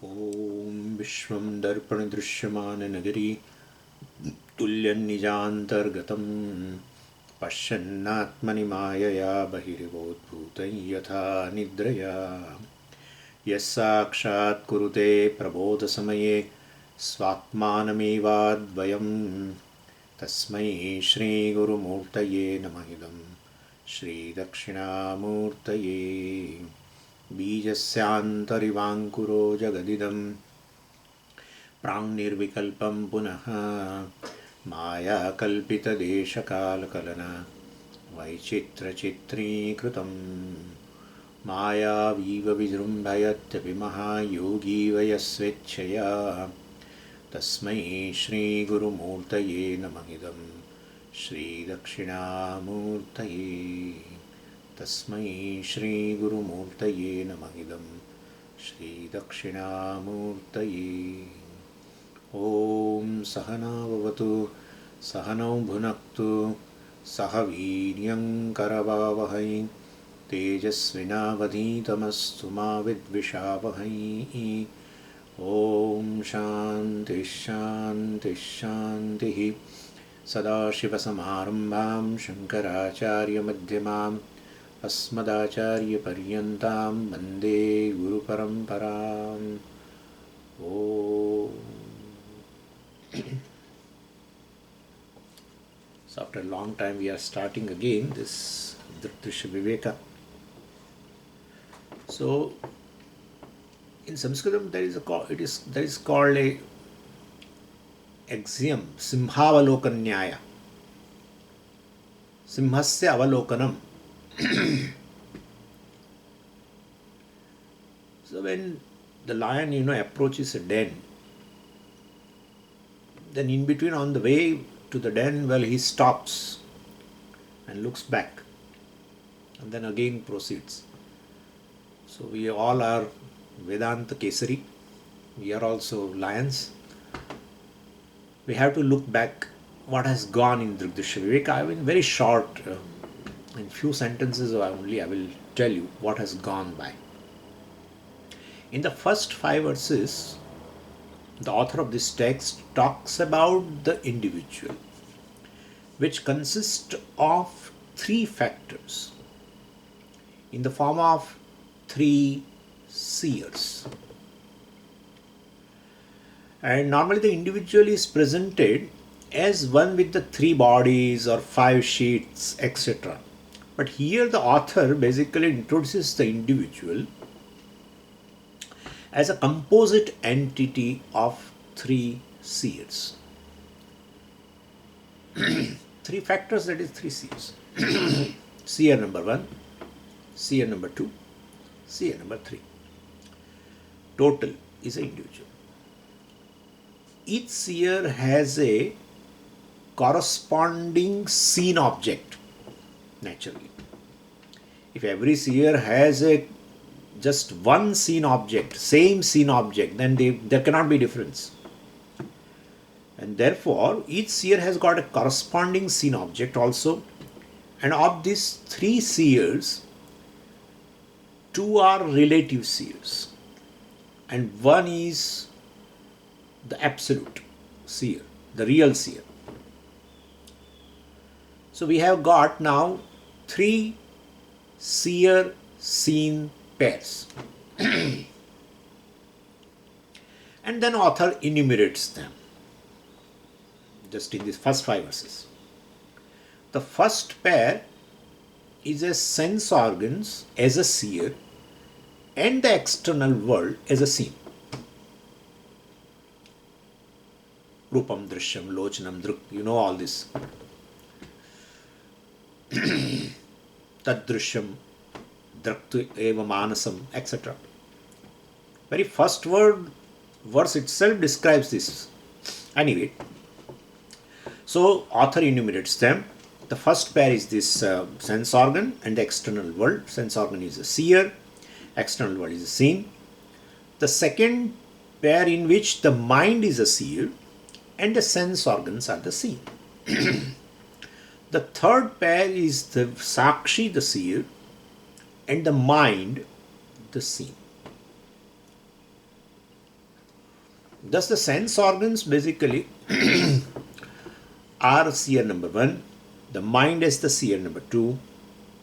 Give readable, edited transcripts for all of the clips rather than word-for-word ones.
ॐ विश्वं दर्पणदृश्यमाननगरी तुल्यन्निजान्तर्गतं पश्यन्नात्मनि मायया बहिर्वोद्भूतं यथा निद्रया यः साक्षात् कुरुते प्रबोधसमये स्वात्मानमेवाद्वयं तस्मै श्रीगुरुमूर्तये नमः इदं श्रीदक्षिणामूर्तये बीजस्यान्तरिवाङ्कुरो जगदिदं प्राङ्निर्विकल्पं पुनः मायाकल्पितदेशकालकलना वैचित्रचित्रीकृतं मायावीव विजृम्भयत्यपि महायोगी वयस्वेच्छया तस्मै श्रीगुरुमूर्तये नमः इदं श्रीदक्षिणामूर्तये तस्मै श्रीगुरुमूर्तये नमः इदं श्रीदक्षिणामूर्तये ॐ सहनाववतु सहनौ भुनक्तु सह वीर्यङ्करवावहै तेजस्विनावधीतमस्तु मा विद्विषावहै ॐ शान्तिः शान्तिः शान्तिः सदाशिवसमारम्भां शङ्कराचार्यमध्यमाम् अस्मदाचार्यपर्यन्तां वन्दे गुरुपरम्पराम् ॐ So after a long time we are starting again this Drsya Viveka. So in Sanskritam there is called a axiom Simhavalokanyaya. Simhasya avalokanam. So when the lion approaches a den, then in between on the way to the den, well, he stops and looks back and then again proceeds. So we all are Vedanta Kesari, we are also lions. We have to look back what has gone in Drsya Viveka. I mean, very short, in few sentences only I will tell you what has gone by. In the first 5 verses, the author of this text talks about the individual, which consists of 3 factors in the form of 3 seers. And normally the individual is presented as one with the 3 bodies or 5 sheets, etc. But here the author basically introduces the individual as a composite entity of 3 seers. 3 factors, that is 3 seers. Seer number 1, seer number 2, seer number 3. Total is an individual. Each seer has a corresponding seen object, naturally. If every seer has just one seen object, same seen object, then there cannot be difference. And therefore, each seer has got a corresponding seen object also. And of these 3 seers, 2 are relative seers. And 1 is the absolute seer, the real seer. So we have got now 3 seer-seen pairs. And then author enumerates them just in these first 5 verses. The first pair is a sense organs as a seer and the external world as a seen. Rupam, Drshyam, Lochanam, Druk, you know all this. Tad Drshyam, Draktu eva Manasam, etc. Very first verse itself describes this. Anyway, so author enumerates them. The first pair is this sense organ and the external world. Sense organ is a seer, external world is a seen. The second pair in which the mind is a seer and the sense organs are the seen. The third pair is the Sakshi, the seer, and the mind, the seen. Thus the sense organs basically are seer number 1, the mind is the seer number 2,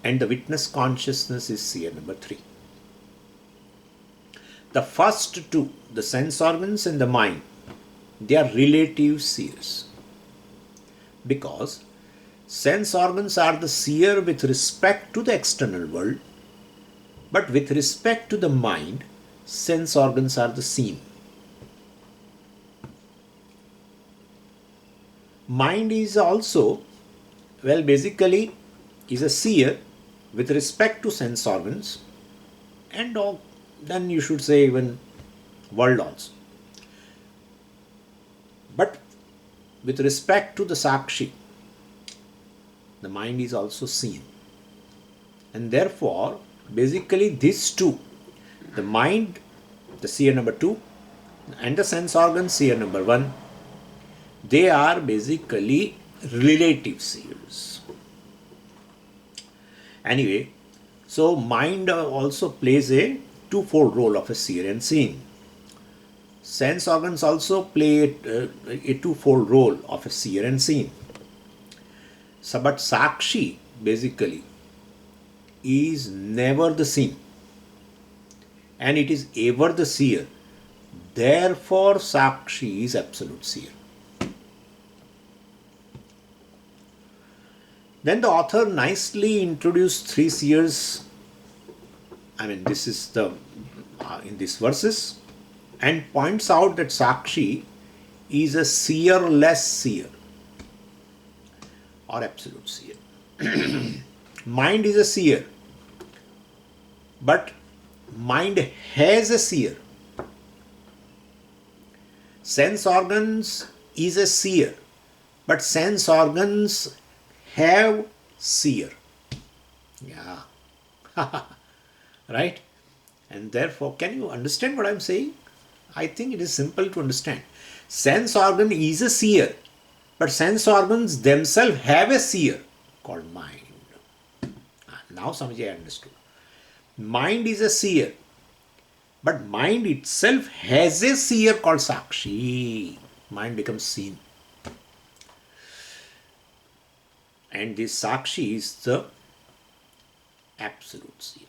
and the witness consciousness is seer number 3. The first two, the sense organs and the mind, they are relative seers, because sense organs are the seer with respect to the external world, but with respect to the mind, sense organs are the seen. Mind is also, well, basically is a seer with respect to sense organs, and then you should say even world also. But with respect to the Sakshi, the mind is also seen. And therefore, basically these two, the mind, the seer number 2, and the sense organ, seer number 1, they are basically relative seers. Anyway, so mind also plays a twofold role of a seer and seen. Sense organs also play a twofold role of a seer and seen. So, but Sakshi basically is never the seen, and it is ever the seer. Therefore, Sakshi is absolute seer. Then the author nicely introduced 3 seers. I mean, this is the in these verses, and points out that Sakshi is a seerless seer or absolute seer. Mind is a seer, but mind has a seer. Sense organs is a seer, but sense organs have seer. Yeah. Right? And therefore, can you understand what I am saying? I think it is simple to understand. Sense organ is a seer, but sense organs themselves have a seer called mind. Now Samajhi, I understood. Mind is a seer, but mind itself has a seer called Sakshi. Mind becomes seen. And this Sakshi is the absolute seer.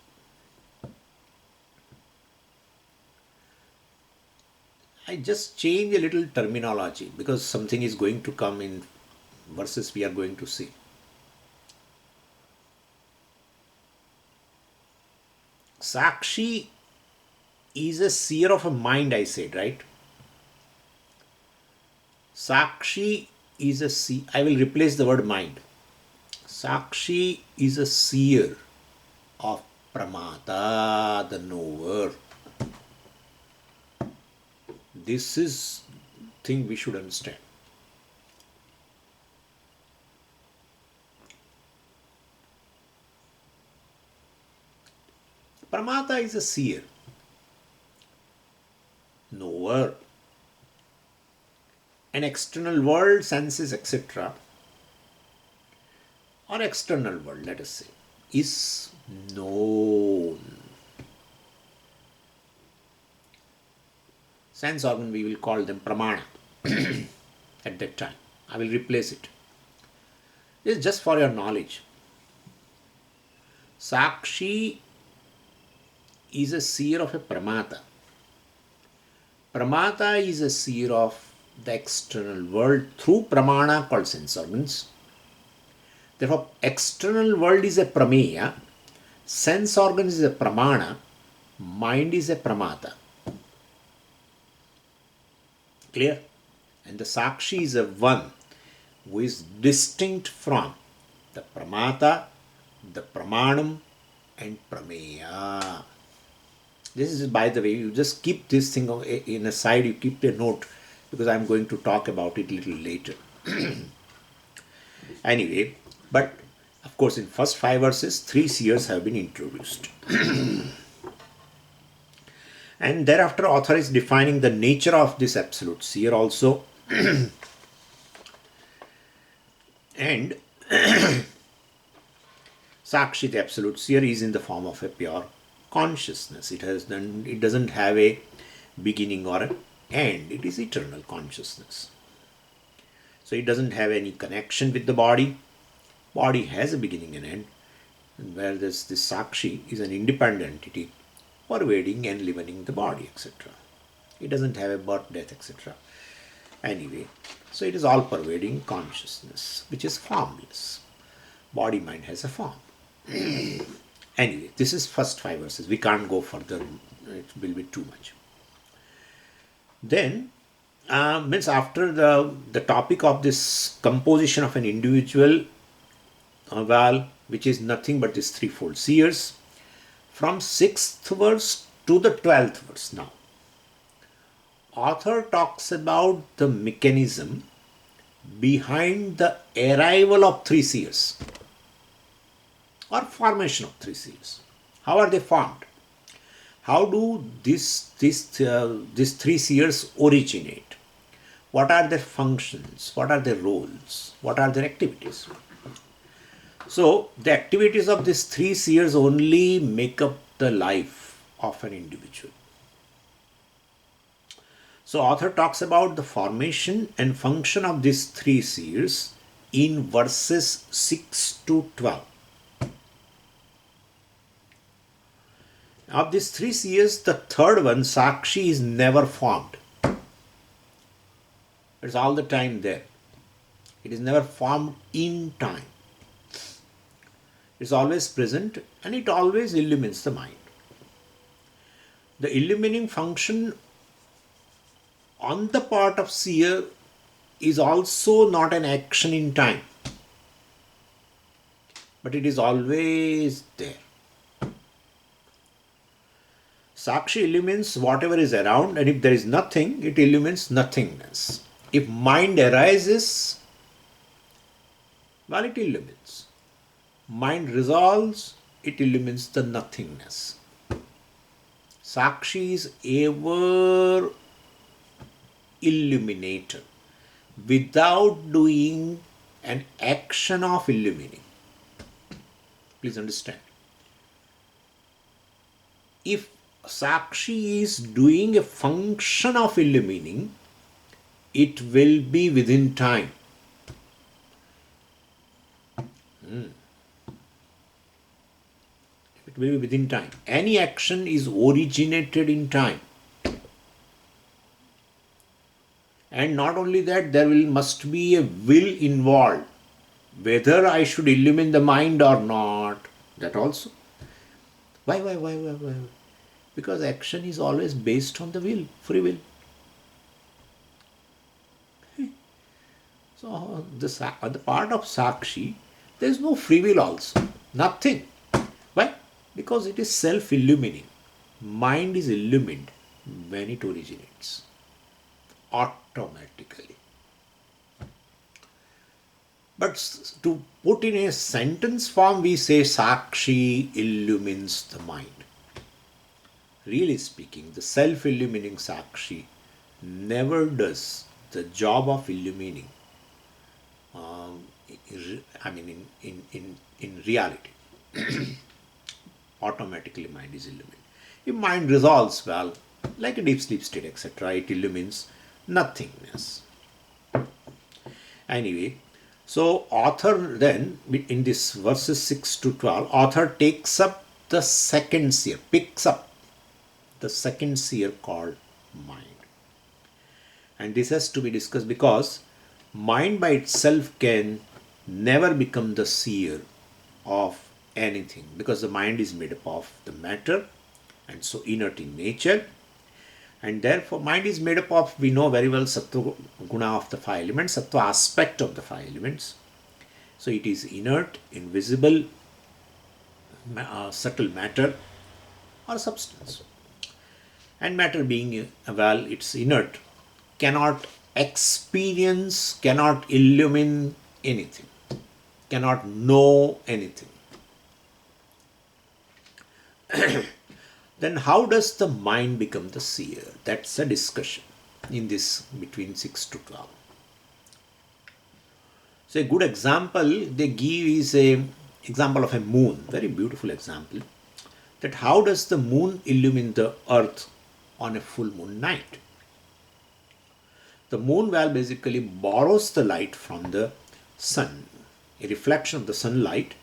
I just change a little terminology because something is going to come in verses we are going to see. Sakshi is a seer of a mind, I said, right? Sakshi is a seer. I will replace the word mind. Sakshi is a seer of Pramata, the knower. This is thing we should understand. Pramata is a seer, knower. An external world, senses, etc., or external world, let us say, is known. Sense organ, we will call them pramana at that time. I will replace it. This is just for your knowledge. Sakshi is a seer of a pramata. Pramata is a seer of the external world through pramana called sense organs. Therefore, external world is a prameya, sense organ is a pramana, mind is a pramata. Clear? And the Sakshi is a one who is distinct from the pramata, the pramanam, and prameya. This is, by the way, you just keep this thing in a side, you keep a note, because I am going to talk about it a little later. Anyway, but of course in first 5 verses, 3 seers have been introduced. And thereafter author is defining the nature of this absolute seer also. And Sakshi, the absolute seer, is in the form of a pure consciousness. It doesn't have a beginning or end. It is eternal consciousness. So it doesn't have any connection with the body. Body has a beginning and end, and where this Sakshi is an independent entity pervading and living the body, etc. It doesn't have a birth, death, etc. Anyway, so it is all pervading consciousness, which is formless. Body mind has a form. Anyway, this is first 5 verses. We can't go further. It will be too much. Then, means after the topic of this composition of an individual, which is nothing but this threefold seers, from 6th verse to the 12th verse now. Author talks about the mechanism behind the arrival of 3 seers or formation of 3 seers. How are they formed? How do these 3 seers originate? What are their functions? What are their roles? What are their activities? So the activities of these 3 seers only make up the life of an individual. So author talks about the formation and function of these 3 seers in verses 6 to 12. Of these 3 seers, the third one, Sakshi, is never formed. It's all the time there. It is never formed in time. It's always present and it always illumines the mind. The illumining function on the part of seer is also not an action in time, but it is always there. Sakshi illumines whatever is around, and if there is nothing, it illumines nothingness. If mind arises, well, it illumines. Mind resolves, it illumines the nothingness. Sakshi is ever illuminator without doing an action of illumining. Please understand. If Sakshi is doing a function of illumining, it will be within time. It will be within time. Any action is originated in time. And not only that, there must be a will involved. Whether I should illumine the mind or not, that also. Why? Because action is always based on the will, free will. So, on the part of Sakshi, there is no free will also. Nothing. Why? Because it is self-illumining. Mind is illumined when it originates. Automatically. But to put in a sentence form, we say Sakshi illumines the mind. Really speaking, the self-illumining Sakshi never does the job of illumining. In reality, automatically mind is illuminated. If mind resolves well, like a deep sleep state, etc., it illumines nothingness. Anyway, so author then, in this verses 6 to 12, author takes up the second seer, picks up the second seer called mind. And this has to be discussed because mind by itself can never become the seer of anything, because the mind is made up of the matter and so inert in nature, and therefore mind is made up of, we know very well, sattva guna of the 5 elements, sattva aspect of the 5 elements. So it is inert, invisible, subtle matter or substance. And matter being, well, it's inert, cannot experience, cannot illumine anything, cannot know anything. Then how does the mind become the seer? That's a discussion in this between 6 to 12. So a good example they give is a example of a moon, very beautiful example, that how does the moon illumine the earth on a full moon night? the moon well basically borrows the light from the sun. A reflection of the sunlight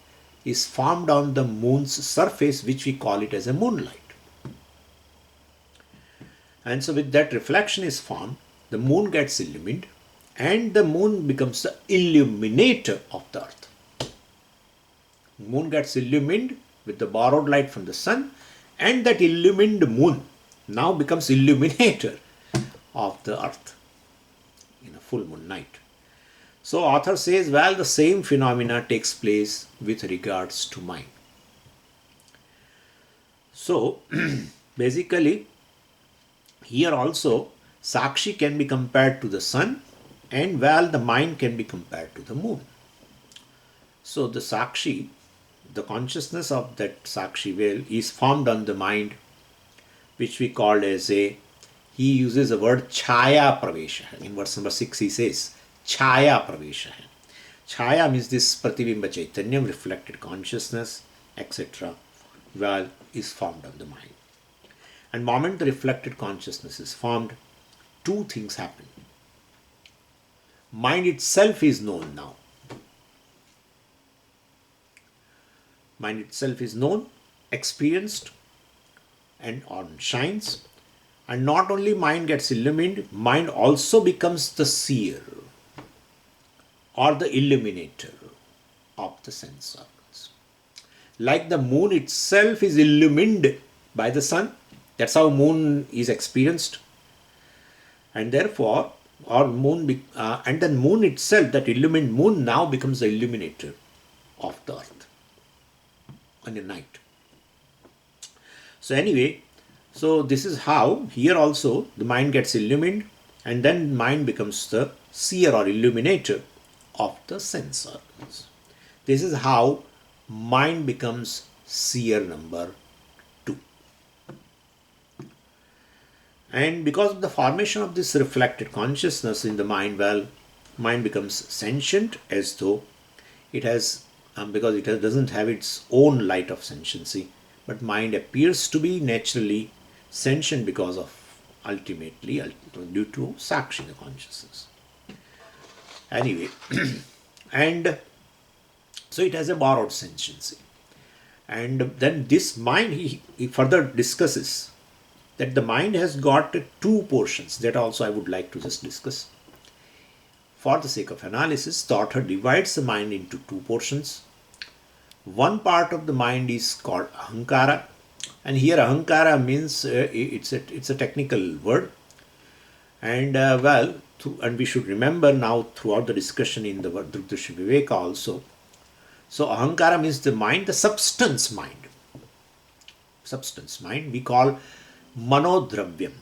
is formed on the moon's surface, which we call it as a moonlight. And so with that reflection is formed, the moon gets illumined and the moon becomes the illuminator of the earth. Moon gets illumined with the borrowed light from the sun, and that illumined moon now becomes illuminator of the earth in a full moon night. So author says, well, the same phenomena takes place with regards to mind. So basically here also Sakshi can be compared to the sun, and well, the mind can be compared to the moon. So the Sakshi, the consciousness of that Sakshi will is formed on the mind, which we call as he uses the word Chaya Pravesha. In verse number 6 he says, Chaya Pravesha. Chaya means this Pratibimba Chaitanyam, reflected consciousness, etc. well, is formed on the mind. And moment the reflected consciousness is formed, two things happen. Mind itself is known now. Mind itself is known, experienced, and on shines. And not only mind gets illumined, mind also becomes the seer or the illuminator of the sense organs. Like the moon itself is illumined by the sun, that's how moon is experienced. And therefore, and then moon itself, that illumined moon now becomes the illuminator of the earth on a night. So anyway, so this is how here also the mind gets illumined, and then mind becomes the seer or illuminator of the sense organs. This is how mind becomes seer number 2. And because of the formation of this reflected consciousness in the mind, well, mind becomes sentient, as though it has, because it doesn't have its own light of sentiency, but mind appears to be naturally sentient because of ultimately due to Sakshi, the consciousness. Anyway, and so it has a borrowed sentiency. And then this mind, he further discusses that the mind has got two portions. That also I would like to just discuss. For the sake of analysis, the author divides the mind into two portions. One part of the mind is called Ahankara, and here Ahankara means it's a technical word, and and we should remember now throughout the discussion in the Drsya Viveka also. So Ahankara means the mind, the substance mind. Substance mind we call Manodravyam.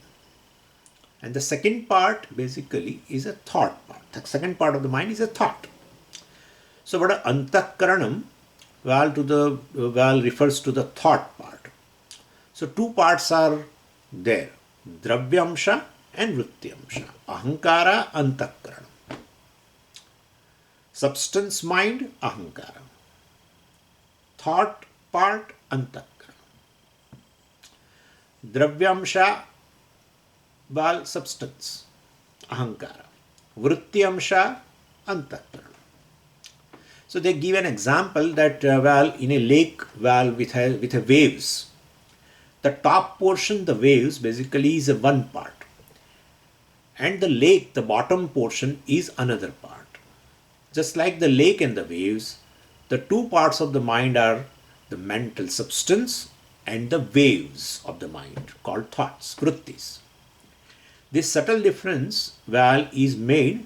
And the second part basically is a thought part. The second part of the mind is a thought. So what Antakaranam refers to the thought part. So two parts are there, Dravyamsha and Vrityamsha. Ahankara, Antakaranam. Substance mind, Ahankara. Thought part, Antakaranam. Dravyamsha, substance, Ahankara. Vrityamsha, Antakaranam. So they give an example that in a lake with a waves, the top portion, the waves basically is a one part, and the lake, the bottom portion, is another part. Just like the lake and the waves, the two parts of the mind are the mental substance and the waves of the mind called thoughts, vrittis. This subtle difference is made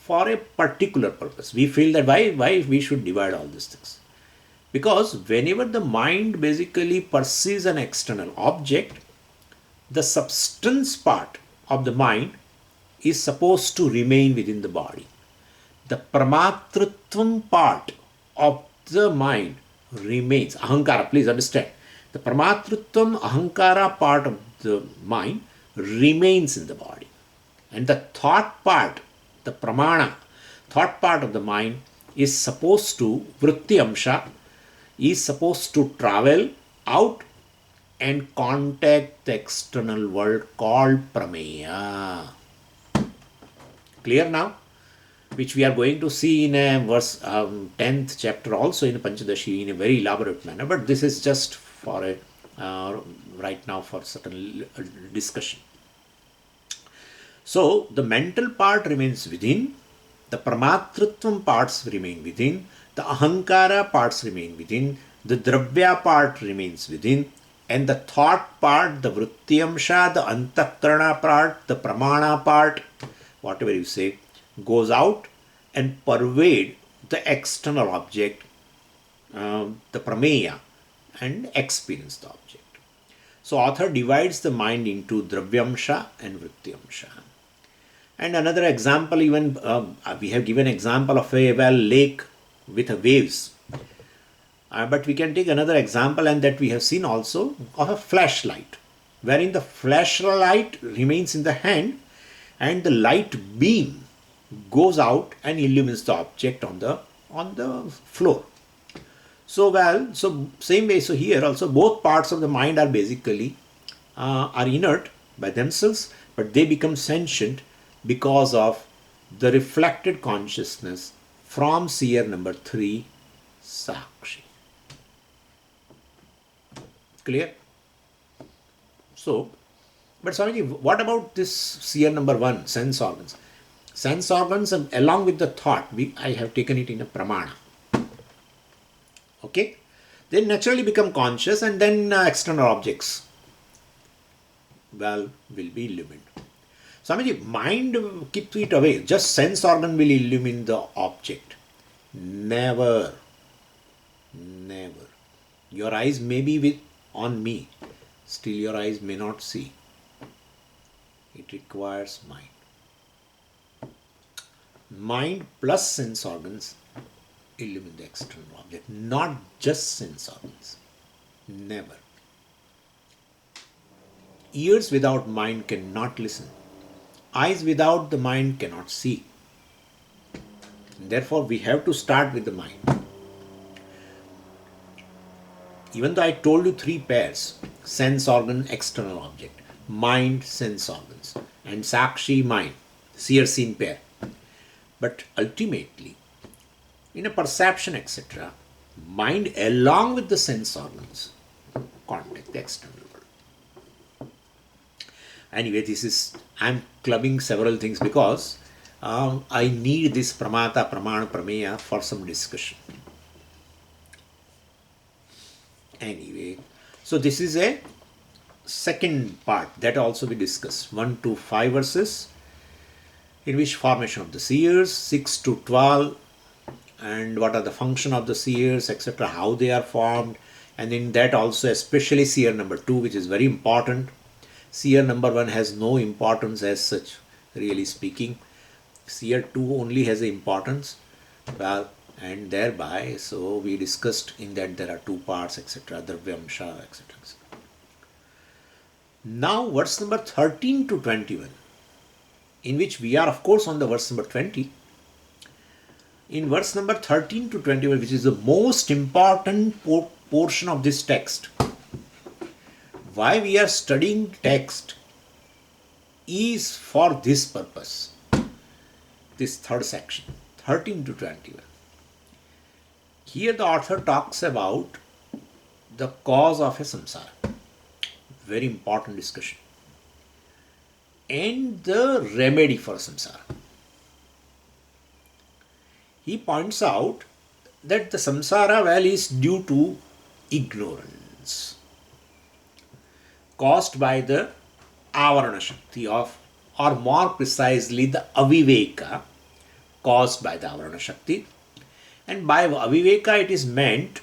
for a particular purpose. We feel that why we should divide all these things. Because whenever the mind basically perceives an external object, the substance part of the mind is supposed to remain within the body. The pramatritvam part of the mind remains. Ahankara, please understand. The pramatritvam, ahankara part of the mind remains in the body. And the thought part, the pramana, thought part of the mind is supposed to, vrityamsha, is supposed to travel out and contact the external world called prameya. Clear now? Which we are going to see in a verse 10th chapter also in Panchadashi in a very elaborate manner, but this is just for a right now for certain discussion. So the mental part remains within, the Pramatrutvam parts remain within, the Ahankara parts remain within, the Dravya part remains within, and the thought part, the Vrittiyamsha, the Antakarana part, the Pramana part, whatever you say, goes out and pervade the external object, the prameya, and experience the object. So author divides the mind into dravyamsha and vrittiyamsha. And another example, even we have given example of a lake with waves. But we can take another example, and that we have seen also, of a flashlight, wherein the flashlight remains in the hand and the light beam goes out and illumines the object on the floor. So same way, so here also both parts of the mind are basically are inert by themselves, but they become sentient because of the reflected consciousness from seer number 3, Sakshi. Clear? So, but Swamiji, what about this seer number 1, sense organs? Sense organs, along with the thought, I have taken it in a pramana. Okay? They naturally become conscious, and then external objects will be illumined. Swamiji, mind keep it away. Just sense organ will illumine the object. Never. Never. Your eyes may be on me. Still your eyes may not see. It requires mind. Mind plus sense organs illumine the external object, not just sense organs. Never. Ears without mind cannot listen. Eyes without the mind cannot see. Therefore, we have to start with the mind. Even though I told you 3 pairs, sense organ, external object, mind, sense organs, and Sakshi, mind, seer seen pair. But ultimately, in a perception, etc., mind along with the sense organs contact the external world. Anyway, I'm clubbing several things because I need this pramata, pramana, prameya for some discussion. Anyway, so this is a second part that also we discussed, 1 to 5 verses, in which formation of the seers, 6 to 12, and what are the function of the seers, etc., how they are formed, and in that also especially seer number 2, which is very important. Seer number 1 has no importance as such, really speaking. Seer 2 only has importance, well, and thereby, so we discussed in that there are 2 parts, etc., Dravyamsha, etc. Now, verse number 13 to 21, in which we are, of course, on the verse number 20. In verse number 13 to 21, which is the most important portion of this text, why we are studying text is for this purpose, this third section, 13 to 21. Here the author talks about the cause of a samsara, very important discussion, and the remedy for samsara. He points out that the samsara well is due to ignorance caused by the avarana shakti of, or more precisely the aviveka caused by the avarana shakti. And by aviveka it is meant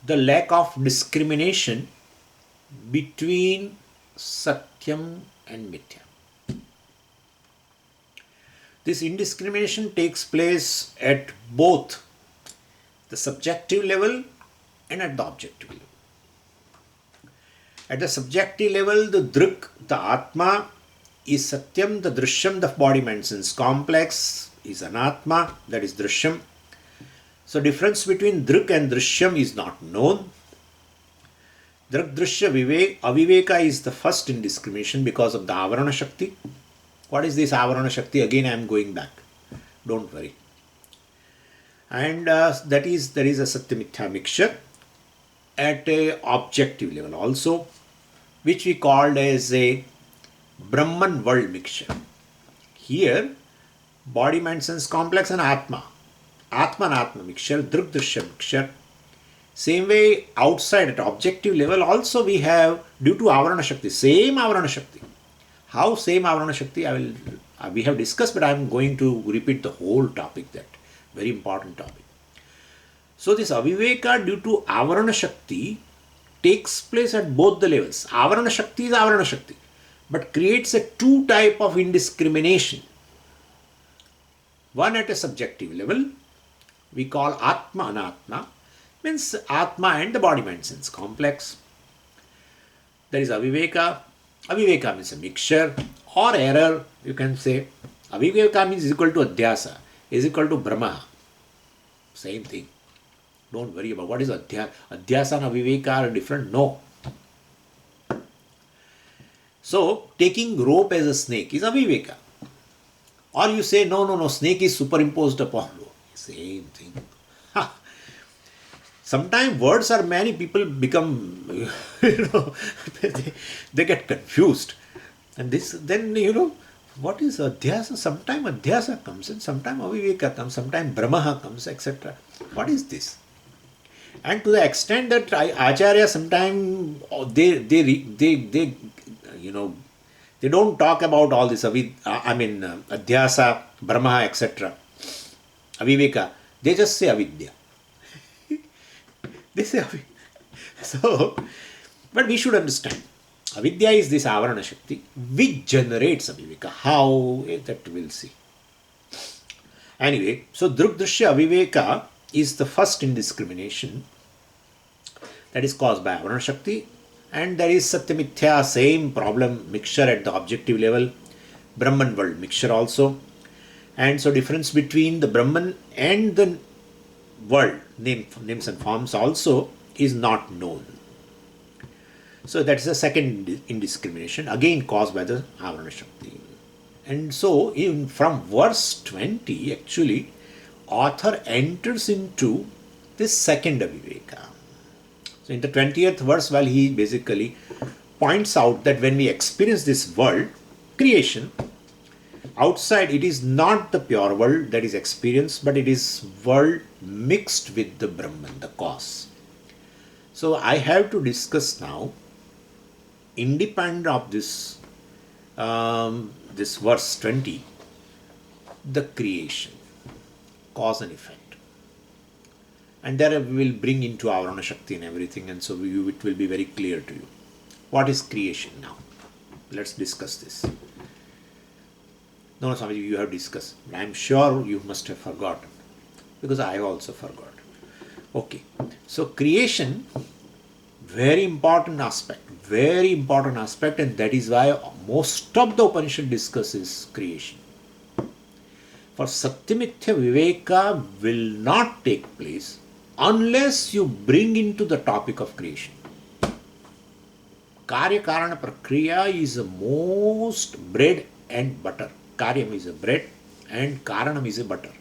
the lack of discrimination between satyam and mithya. This indiscrimination takes place at both the subjective level and at the objective level. At the subjective level, the drik, the atma, is satyam, the drishyam, the body, mind, sense complex, is anatma, that is drishyam. So difference between drik and drishyam is not known. Drik, drishya, aviveka is the first indiscrimination because of the avarana shakti. What is this Avarana Shakti? Again, I am going back. Don't worry. And that is there is a Satya-mithya mixture at a objective level also, which we called as a Brahman world mixture. Here, body, mind, sense complex and Atma. Atma and Atma mixture, Drsya mixture. Same way outside at objective level also we have, due to Avarana Shakti, same Avarana Shakti. How same Avarana Shakti we have discussed, but I am going to repeat the whole topic, that very important topic. So this Aviveka due to Avarana Shakti takes place at both the levels. Avarana Shakti is Avarana Shakti, but creates a two type of indiscrimination. One at a subjective level, we call Atma Anatma, means Atma and the body mind sense complex. There is Aviveka. Aviveka means a mixture or error, you can say. Aviveka means is equal to Adhyasa, is equal to Brahma. Same thing. Don't worry about what is Adhyasa. Adhyasa and Aviveka are different. No. So, taking rope as a snake is Aviveka. Or you say, no, snake is superimposed upon rope. Same thing. Sometimes words are many, people become, they get confused. And this, then, what is Adhyasa? Sometimes Adhyasa comes and sometimes Aviveka comes, sometimes Brahma comes, etc. What is this? And to the extent that Acharya sometimes they don't talk about all this Adhyasa, Brahma, etc. Aviveka, they just say Avidya. They say Avidya. So, but we should understand, Avidya is this Avarana Shakti which generates Aviveka. How? That we'll see. Anyway, so Drsya Aviveka is the first indiscrimination that is caused by Avarana Shakti, and there is Satya-mithya, same problem, mixture at the objective level, Brahman world mixture also. And so difference between the Brahman and the world, names and forms also, is not known. So that is the second indiscrimination, again caused by the Avarana Shakti. And so from verse 20, actually, author enters into this second Aviveka. So in the 20th verse, well, he basically points out that when we experience this world, creation, outside it is not the pure world that is experienced, but it is world mixed with the Brahman, the cause. So I have to discuss now, independent of this, this verse 20, the creation, cause and effect. And there we will bring into Avarana Shakti and everything, and so it will be very clear to you. What is creation now? Let's discuss this. No, Swamiji, you have discussed. I am sure you must have forgotten, because I also forgot. Okay, so creation, very important aspect, and that is why most of the Upanishad discusses creation. For Satya-mithya Viveka will not take place unless you bring into the topic of creation. Karya Karana Prakriya is the most bread and butter. Karyam is a bread and Karanam is a butter.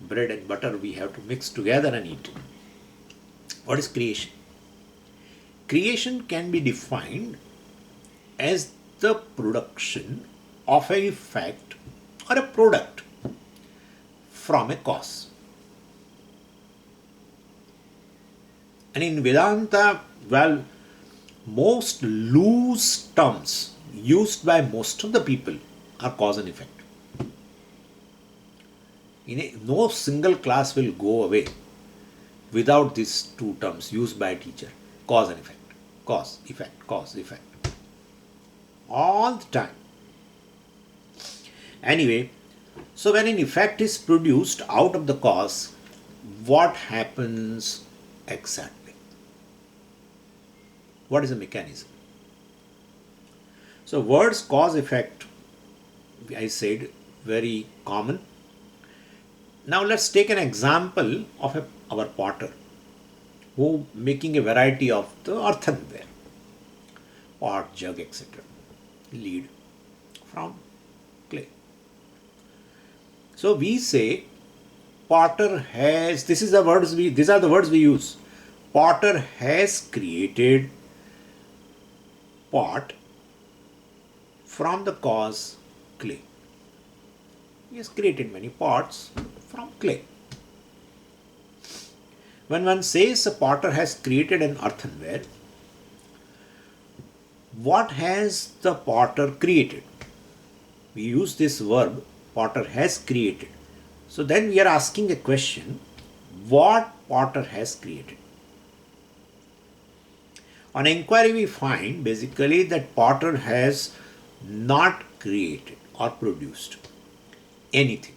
Bread and butter we have to mix together and eat. What is creation? Creation can be defined as the production of an effect or a product from a cause. And in Vedanta, well, most loose terms used by most of the people are cause and effect. No single class will go away without these two terms used by a teacher. Cause and effect. Cause, effect, cause, effect. All the time. Anyway, so when an effect is produced out of the cause, what happens exactly? What is the mechanism? So words cause effect, I said, very common. Now let's take an example of our potter who making a variety of the earthenware, pot, jug, etc. Lead. from clay. So we say potter has, these are the words we use. Potter has created pot from the cause clay. He has created many pots from clay. When one says a potter has created an earthenware, what has the potter created? We use this verb, potter has created. So then we are asking a question, what potter has created? On inquiry we find basically that potter has not created or produced anything.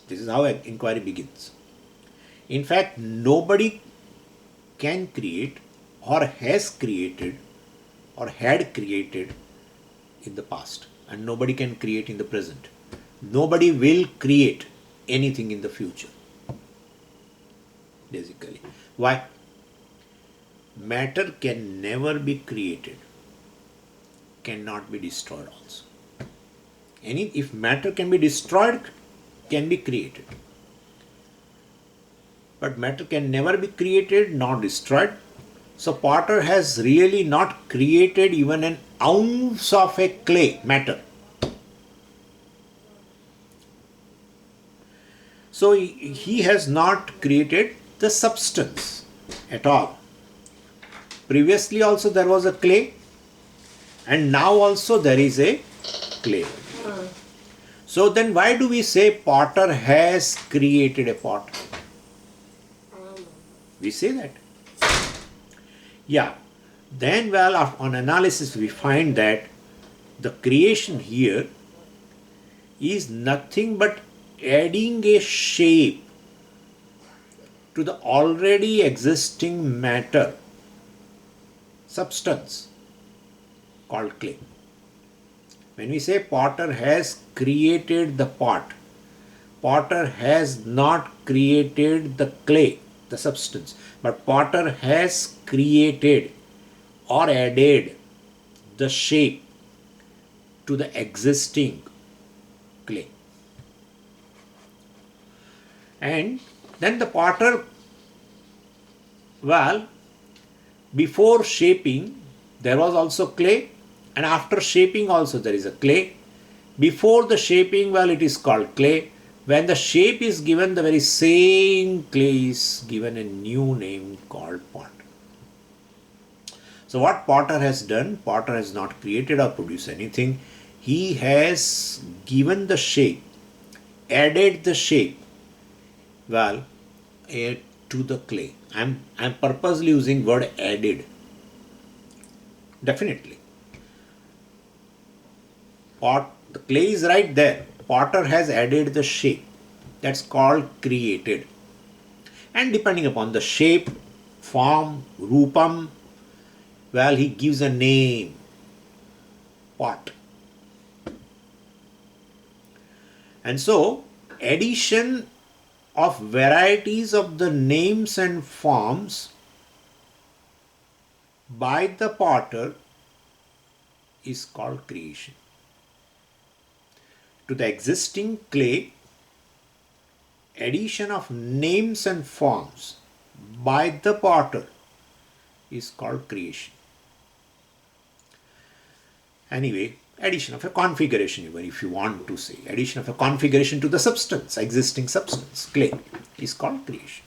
This is how an inquiry begins. In fact, nobody can create or has created or had created in the past, and nobody can create in the present. Nobody will create anything in the future. Basically. Why? Matter can never be created, cannot be destroyed also. If matter can be destroyed, can be created. But matter can never be created nor destroyed. So potter has really not created even an ounce of a clay matter. So he has not created the substance at all. Previously also there was a clay, and now also there is a clay. So then why do we say potter has created a pot? We say that. Yeah. Then on analysis we find that the creation here is nothing but adding a shape to the already existing matter, substance called clay. When we say potter has created the pot, potter has not created the clay, the substance, but potter has created or added the shape to the existing clay. And then the potter, before shaping there was also clay, and after shaping also there is a clay. Before the shaping, it is called clay. When the shape is given, the very same clay is given a new name called pot. So what potter has done, potter has not created or produced anything. He has given the shape, added the shape, to the clay. I'm purposely using word added. Definitely. The clay is right there. Potter has added the shape. That's called created. And depending upon the shape, form, rupam, he gives a name. Pot. And so, addition of varieties of the names and forms by the potter is called creation. To the existing clay, addition of names and forms by the potter is called creation. Anyway, addition of a configuration, even if you want to say, addition of a configuration to the substance, existing substance, clay, is called creation.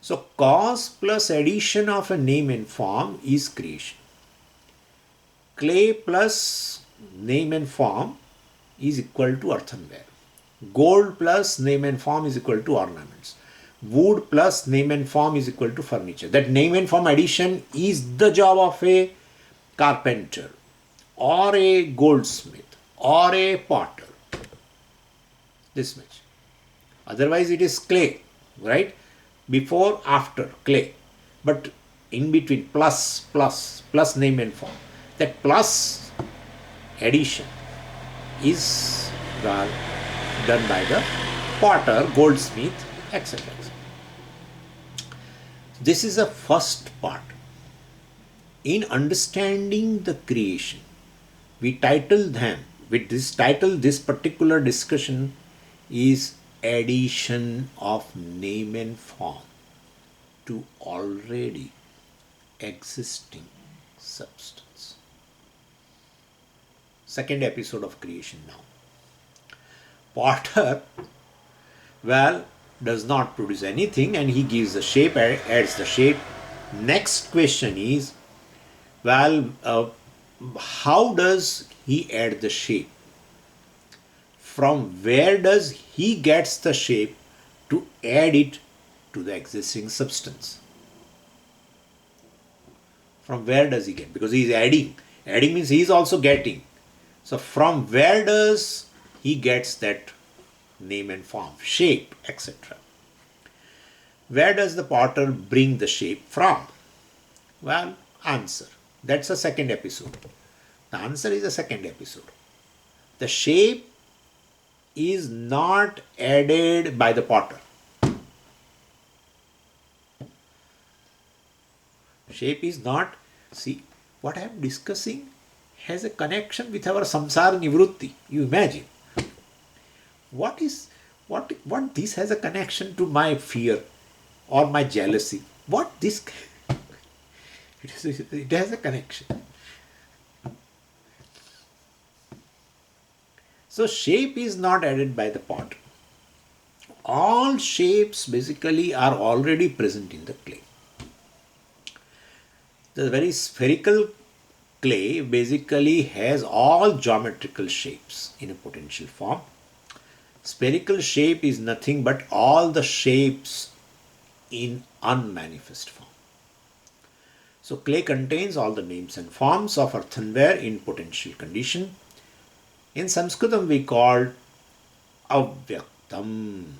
So, cause plus addition of a name and form is creation. Clay plus name and form is equal to earthenware. Gold plus name and form is equal to ornaments. Wood plus name and form is equal to furniture. That name and form addition is the job of a carpenter or a goldsmith or a potter. This much. Otherwise it is clay, right? Before, after, clay. But in between, plus name and form. That plus addition is done by the potter, goldsmith, etc. This is the first part. In understanding the creation, we title them with this title. This particular discussion is addition of name and form to already existing substance. Second episode of creation now. Potter, well, does not produce anything and he gives the shape, adds the shape. Next question is, well, how does he add the shape? From where does he gets the shape to add it to the existing substance? From where does he get? Because he is adding. Adding means he is also getting. So from where does he gets that name and form, shape, etc.? Where does the potter bring the shape from? Well, answer. That's a second episode. The answer is a second episode. The shape is not added by the potter. Shape is not, see, what I am discussing has a connection with our samsara nivrutti. You imagine. What this has a connection to my fear or my jealousy? What this it has a connection. So shape is not added by the potter. All shapes basically are already present in the clay. The very spherical clay basically has all geometrical shapes in a potential form. Spherical shape is nothing but all the shapes in unmanifest form. So clay contains all the names and forms of earthenware in potential condition. In Sanskritam we call avyaktam,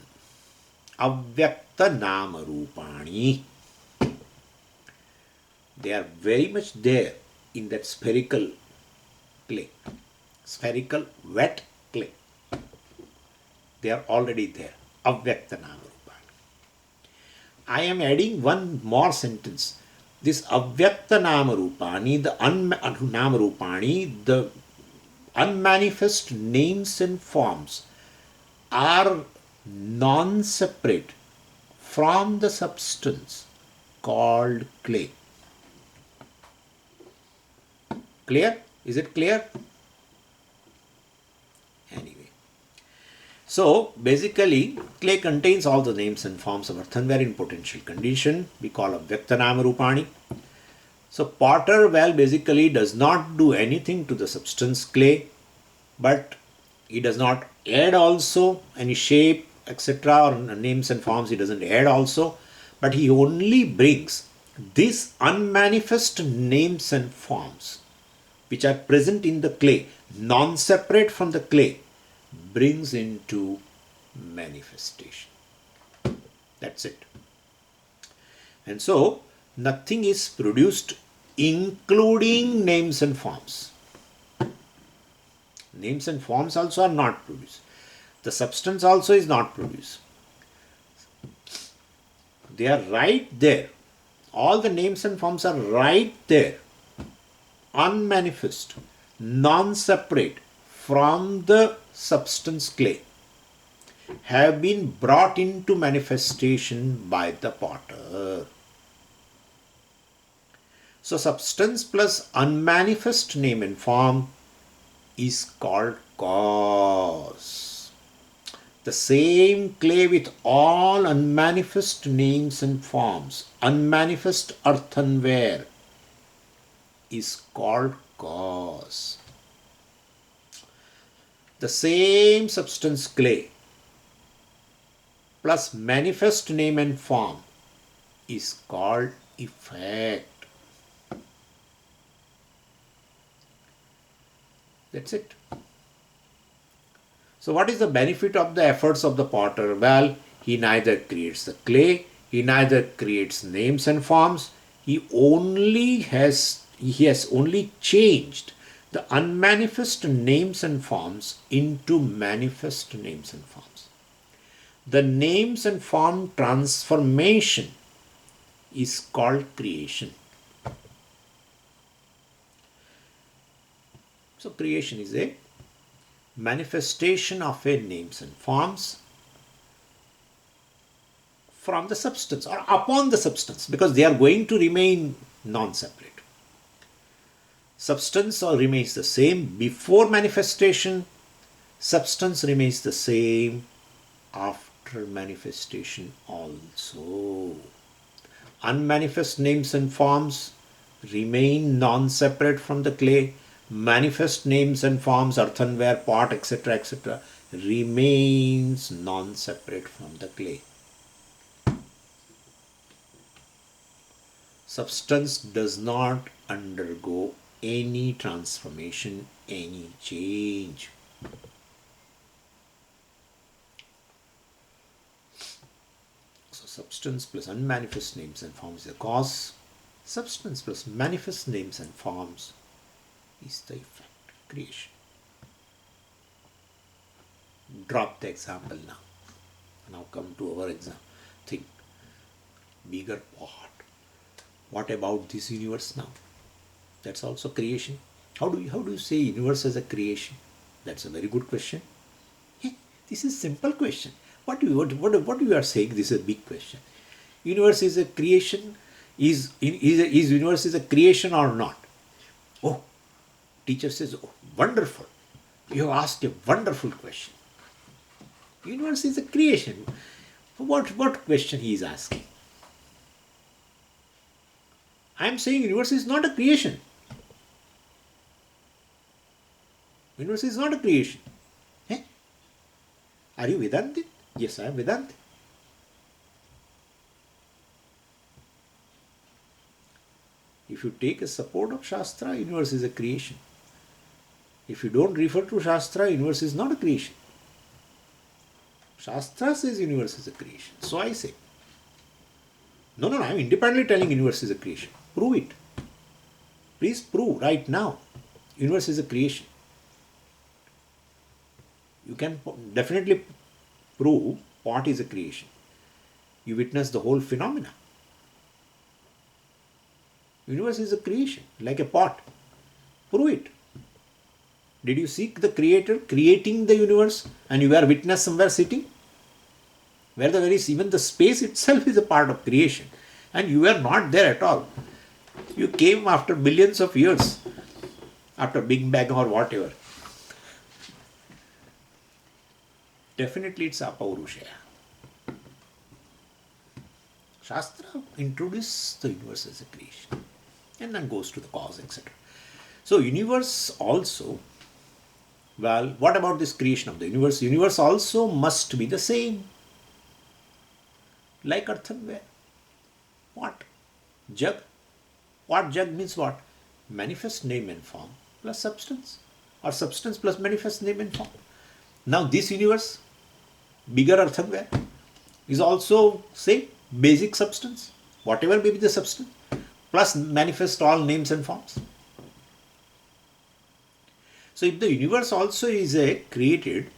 avyakta nama rupani. They are very much there in that spherical clay, spherical wet clay. They are already there. Avyakta nama rupani. I am adding one more sentence. This avyakta nama rupani, the unmanifest names and forms are non-separate from the substance called clay. Clear? Is it clear? Anyway. So basically clay contains all the names and forms of earthenware in potential condition. We call avyaktanama rupani. So potter, well, basically does not do anything to the substance clay, but he does not add also any shape, etc., or names and forms. He doesn't add also, but he only brings these unmanifest names and forms which are present in the clay, non-separate from the clay, brings into manifestation. That's it. And so nothing is produced including names and forms. Names and forms also are not produced. The substance also is not produced. They are right there. All the names and forms are right there, unmanifest, non-separate from the substance clay, have been brought into manifestation by the potter. So substance plus unmanifest name and form is called cause. The same clay with all unmanifest names and forms, unmanifest earthenware, is called cause. The same substance clay plus manifest name and form is called effect. That's it. So what is the benefit of the efforts of the potter? Well, he neither creates the clay, he neither creates names and forms, he has only changed the unmanifest names and forms into manifest names and forms. The names and form transformation is called creation. So creation is a manifestation of a names and forms from the substance or upon the substance, because they are going to remain non-separate. Substance all remains the same before manifestation, substance remains the same after manifestation also. Unmanifest names and forms remain non-separate from the clay. Manifest names and forms, earthenware, pot, etc., remains non-separate from the clay. Substance does not undergo any transformation, any change. So substance plus unmanifest names and forms is the cause. Substance plus manifest names and forms is the effect, creation. Drop the example now. Now come to our example. Think, bigger pot. What about this universe now? That's also creation. How do you say universe as a creation? That's a very good question. This is simple question. What you are saying? This is a big question. Universe is a creation. Is universe is a creation or not? Oh, teacher says, oh, wonderful. You have asked a wonderful question. Universe is a creation. What question he is asking? I am saying universe is not a creation. Universe is not a creation. Are you Vedantic? Yes, I am Vedantic. If you take a support of Shastra, universe is a creation. If you don't refer to Shastra, universe is not a creation. Shastra says universe is a creation. So I say. No, I am independently telling universe is a creation. Prove it. Please prove right now. Universe is a creation. You can definitely prove pot is a creation. You witness the whole phenomena. Universe is a creation, like a pot. Prove it. Did you seek the creator creating the universe and you were witness somewhere sitting? Where the very even the space itself is a part of creation. And you were not there at all. You came after billions of years, after Big Bang or whatever. Definitely it's Apaurushaya. Shastra introduces the universe as a creation and then goes to the cause, etc. So universe also, well, what about this creation of the universe? Universe also must be the same. Like earthenware. What? Jug. What jug means what? Manifest name and form plus substance. Or substance plus manifest name and form. Now this universe, bigger earthenware, is also same basic substance, whatever may be the substance, plus manifest all names and forms. So if the universe also is a created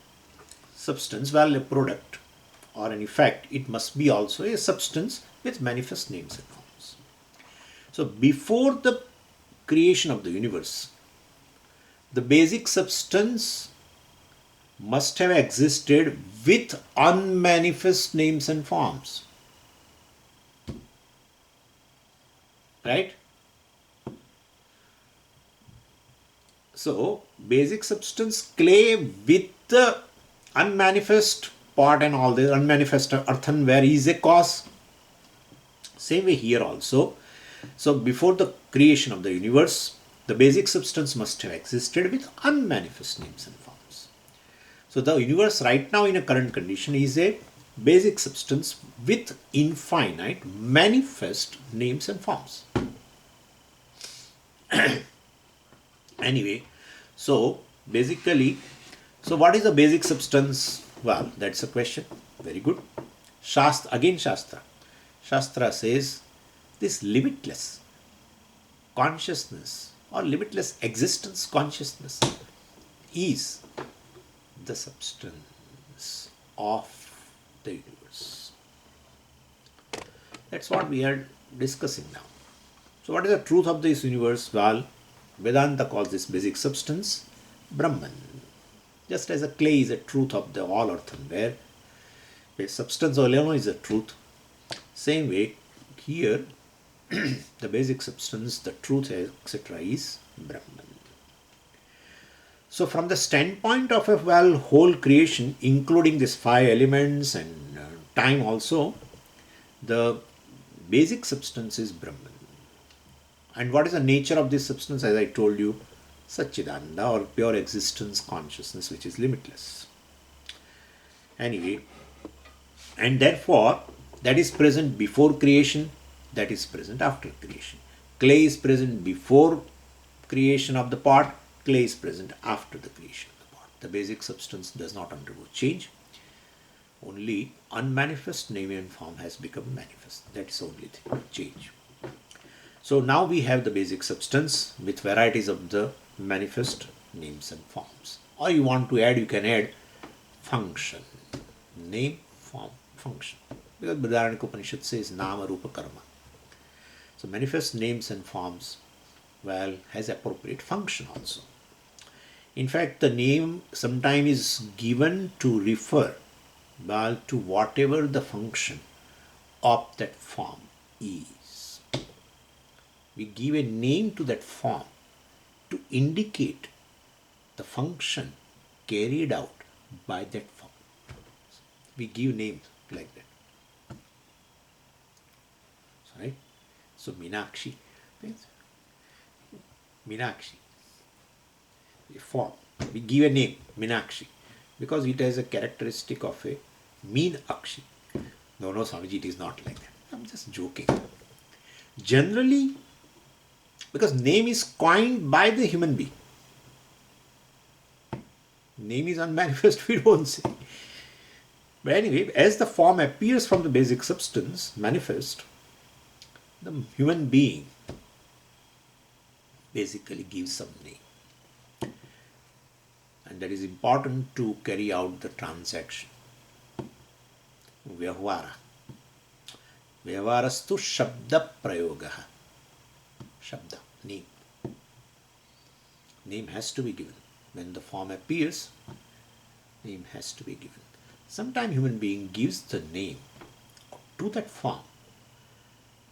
substance, well, a product or an effect, it must be also a substance with manifest names and forms. So before the creation of the universe, the basic substance must have existed with unmanifest names and forms. Right? So, basic substance clay with the unmanifest pot and all this, unmanifest earthenware is a cause. Same way here also. So, before the creation of the universe, the basic substance must have existed with unmanifest names and forms. So, the universe right now in a current condition is a basic substance with infinite manifest names and forms. Anyway, so basically, so what is the basic substance? Well, that's a question. Very good. Shastra. Shastra says this limitless consciousness or limitless existence consciousness is the substance of the universe. That's what we are discussing now. So what is the truth of this universe? Well, Vedanta calls this basic substance Brahman. Just as a clay is a truth of the all earthenware, where substance alone is a truth, same way here the basic substance, the truth, etc. is Brahman. So from the standpoint of a whole creation, including these 5 elements and time also, the basic substance is Brahman. And what is the nature of this substance? As I told you, Satchidananda, or pure existence consciousness, which is limitless. Anyway, and therefore that is present before creation, that is present after creation. Clay is present before creation of the pot, clay is present after the creation of the pot. The basic substance does not undergo change. Only unmanifest name and form has become manifest. That is the only thing, change. So now we have the basic substance with varieties of the manifest names and forms. Or you want to add, you can add function. Name, form, function. Because Brihadaranyaka Upanishad says Nama Rupa Karma. So manifest names and forms, has appropriate function also. In fact, the name sometimes is given to refer to whatever the function of that form is. We give a name to that form to indicate the function carried out by that form. We give names like that. Right? So Meenakshi means Meenakshi, a form. We give a name, Meenakshi, because it has a characteristic of a mean Akshi. No, Swamiji, it is not like that. I'm just joking. Generally, because name is coined by the human being. Name is unmanifest, we don't say. But anyway, as the form appears from the basic substance, manifest, the human being basically gives some name. And that is important to carry out the transaction. Vyavhara. Vyavharastu shabda prayogaha. Shabda, name. Name has to be given. When the form appears, name has to be given. Sometimes human being gives the name to that form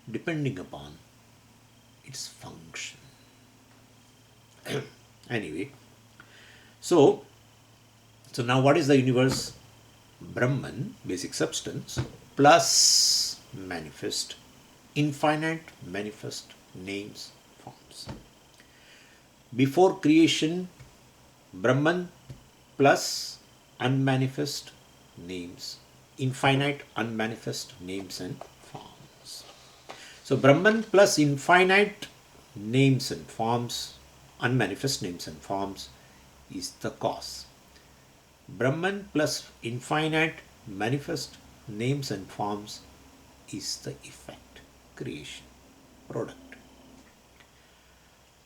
depending upon its function. Anyway, so now what is the universe? Brahman, basic substance, plus manifest, infinite manifest names, forms. Before creation, Brahman plus unmanifest names, infinite unmanifest names and forms. So Brahman plus infinite names and forms, unmanifest names and forms, is the cause. Brahman plus infinite manifest names and forms is the effect, creation, product.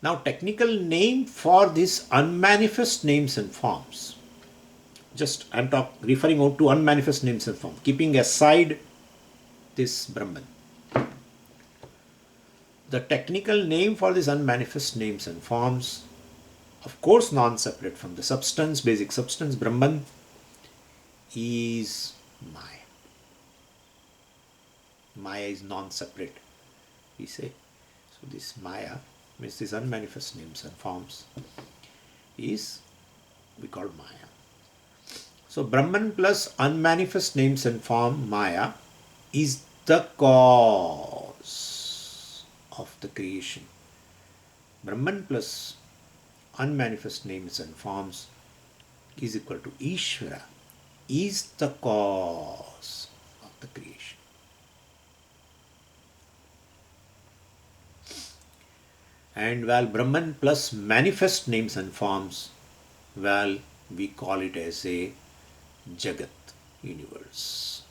Now, technical name for these unmanifest names and forms, just I'm referring out to unmanifest names and forms, keeping aside this Brahman. The technical name for these unmanifest names and forms, of course non-separate from the substance, basic substance, Brahman, is Maya. Maya is non-separate, we say. So this Maya, means these unmanifest names and forms, is we call Maya. So Brahman plus unmanifest names and form, Maya, is the cause of the creation. Brahman plus unmanifest names and forms is equal to Ishvara, is the cause of the creation. And Brahman plus manifest names and forms, we call it as a Jagat, universe.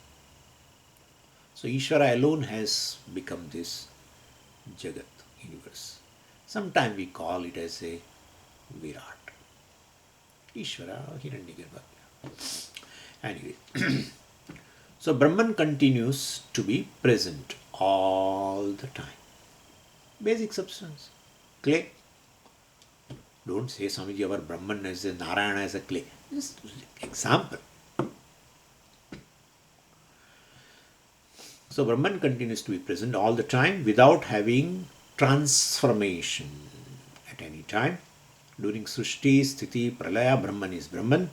So Ishvara alone has become this Jagat, universe. Sometimes we call it as a Virat. Ishvara, Hiranyagarbha. Anyway, so Brahman continues to be present all the time. Basic substance, clay, Don't say Swamiji, our Brahman is a Narayana as a clay. Just example. So Brahman continues to be present all the time without having transformation at any time. During Srishti, Sthiti, Pralaya, Brahman is Brahman.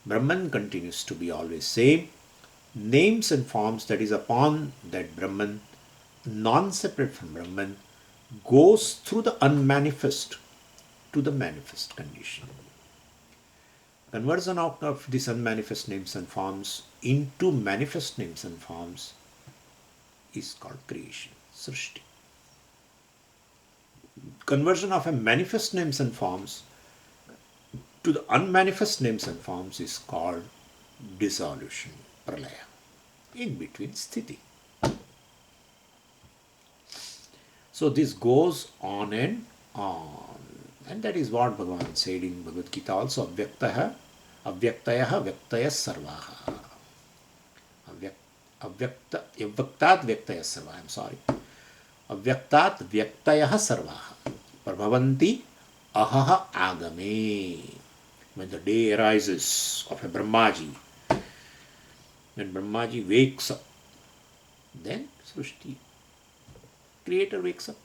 Brahman continues to be always same. Names and forms that is upon that Brahman, non-separate from Brahman, goes through the unmanifest to the manifest condition. Conversion out of these unmanifest names and forms into manifest names and forms is called creation, Srishti. Conversion of a manifest names and forms to the unmanifest names and forms is called dissolution, pralaya. In between, sthiti. So this goes on and on. And that is what Bhagavan said in Bhagavad Gita also, avyaktaha, avyaktayaha, vyaktayas sarvaha. Avyaktat vyaktayas sarvaha, I'm sorry. Avyaktat vyaktayaha sarvaha. Prabhavanti ahaha agame. When the day arises of a Brahmaji, when Brahmaji wakes up, then Srishti, Creator wakes up.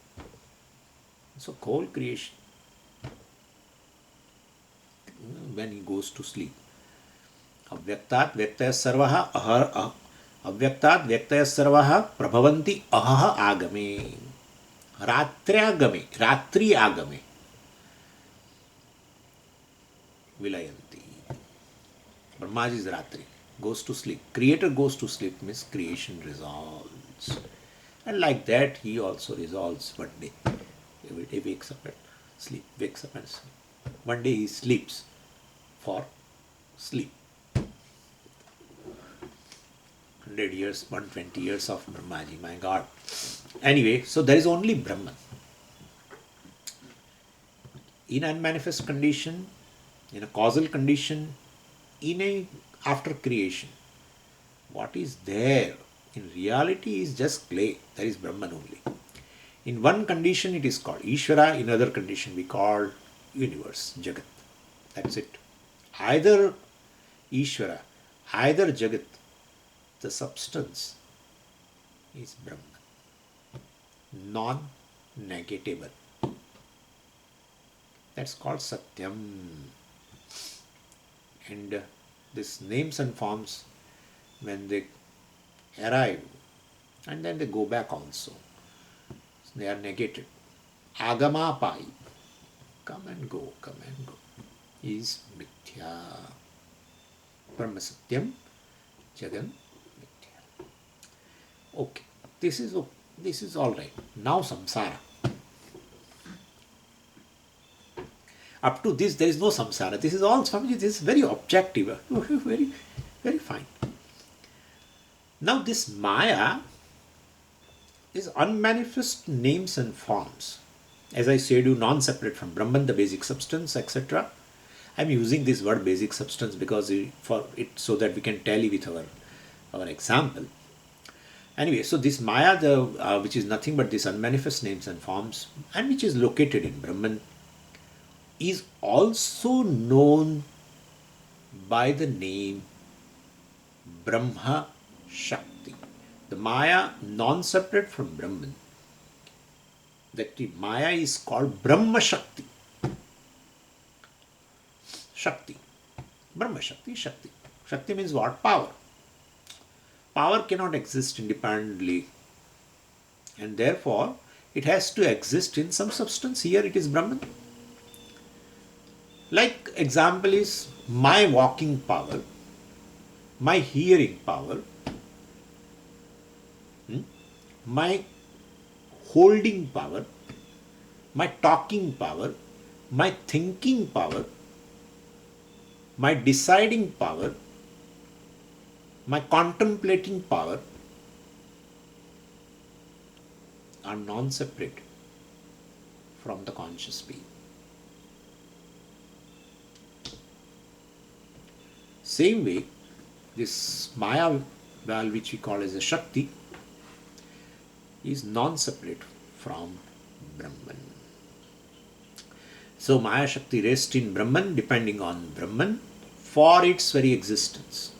So whole creation, when he goes to sleep. Avyaktat vyaktaya sarvaha avyaktat vyaktaya sarvaha prabhavanti ahaha agame. Ratri agame. Vilayanti. Brahmaji is Ratri, goes to sleep. Creator goes to sleep means creation resolves. And like that, he also resolves one day. Every day wakes up and sleep, wakes up and sleep. One day he sleeps for sleep. 100 years, 120 years of Brahmaji, my God. Anyway, so there is only Brahman. In unmanifest condition, in a causal condition, after creation, what is there in reality is just clay. There is Brahman only. In one condition it is called Ishvara, in other condition we call universe, Jagat. That's it. Either Ishvara, either Jagat, the substance is Brahman, non-negatable. That's called Satyam. And these names and forms, when they arrive and then they go back also, they are negated. Agama pai, come and go, is mithya. Brahma Satyam, Jagan mithya. Okay, this is all right. Now samsara. Up to this, there is no samsara. This is all, Swamiji, this is very objective. Very, very fine. Now this Maya is unmanifest names and forms. As I said, you non-separate from Brahman, the basic substance, etc. I am using this word basic substance because for it so that we can tally with our example. Anyway, so this Maya, which is nothing but this unmanifest names and forms, and which is located in Brahman, is also known by the name Brahma Shakti. The Maya, non-separate from Brahman, that the Maya is called Brahma Shakti. Shakti. Brahma Shakti, Shakti. Shakti means what? Power. Power cannot exist independently, and therefore it has to exist in some substance. Here it is Brahman. Like example is my walking power, my hearing power, my holding power, my talking power, my thinking power, my deciding power, my contemplating power are non-separate from the conscious being. Same way, this Maya, which we call as a Shakti, is non-separate from Brahman. So Maya Shakti rests in Brahman, depending on Brahman for its very existence.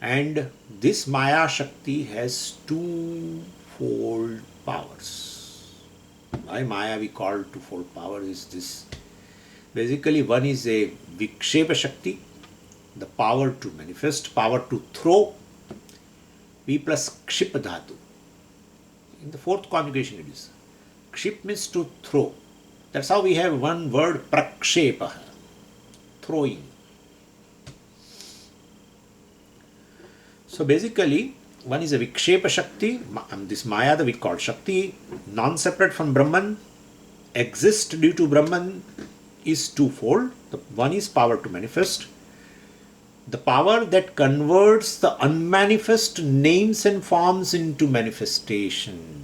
And this Maya Shakti has twofold powers. Why Maya we call twofold power is this. Basically, one is a Vikshepa Shakti, the power to manifest, power to throw, V plus Kship Dhatu. In the fourth conjugation it is. Kship means to throw. That's how we have one word, Prakshepa, throwing. So basically, one is a Vikshepa Shakti, this Maya that we call Shakti, non-separate from Brahman, exists due to Brahman, is twofold. The one is power to manifest, the power that converts the unmanifest names and forms into manifestation.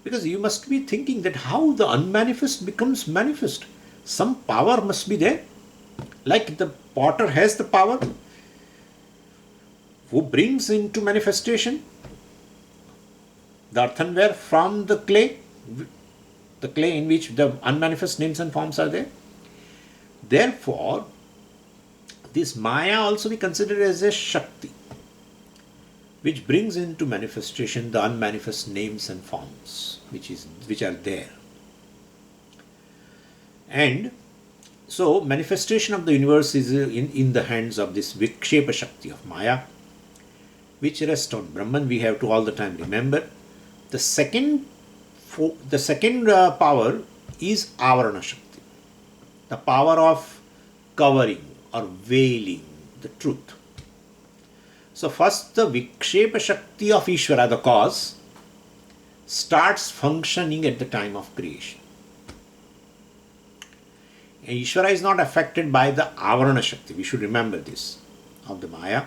Because you must be thinking that how the unmanifest becomes manifest. Some power must be there. Like the potter has the power who brings into manifestation the earthenware from the clay in which the unmanifest names and forms are there. Therefore, this Maya also we consider as a Shakti, which brings into manifestation the unmanifest names and forms which are there. And so manifestation of the universe is in the hands of this Vikshepa Shakti of Maya, which rests on Brahman. We have to all the time remember. The second power is Avarana Shakti, the power of covering or veiling the truth. So first the Vikshepa Shakti of Ishvara, the cause, starts functioning at the time of creation. And Ishvara is not affected by the Avarana Shakti. We should remember this, of the Maya.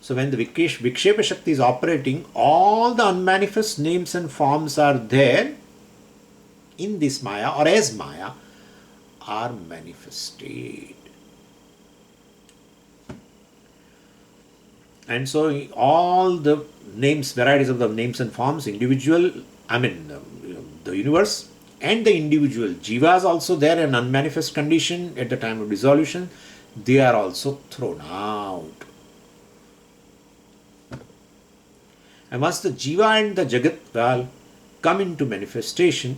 So when the Vikshepa Shakti is operating, all the unmanifest names and forms are there in this Maya or as Maya are manifested. And so all the varieties of the names and forms, the universe and the individual jivas also there in unmanifest condition at the time of dissolution, they are also thrown out. And once the jiva and the jagat come into manifestation,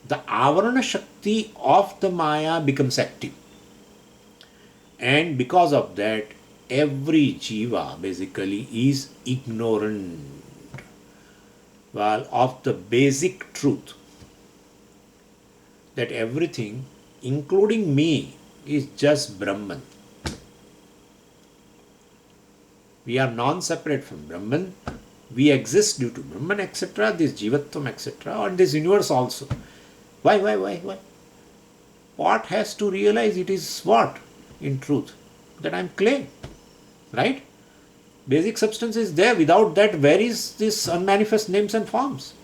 the Avarana Shakti of the Maya becomes active. And because of that, every jiva basically is ignorant of the basic truth that everything, including me, is just Brahman. We are non-separate from Brahman. We exist due to Brahman, etc., this Jivatvam, etc., and this universe also. Why? What has to realize it is what? In truth? That I am clay. Right? Basic substance is there. Without that, where is this unmanifest names and forms?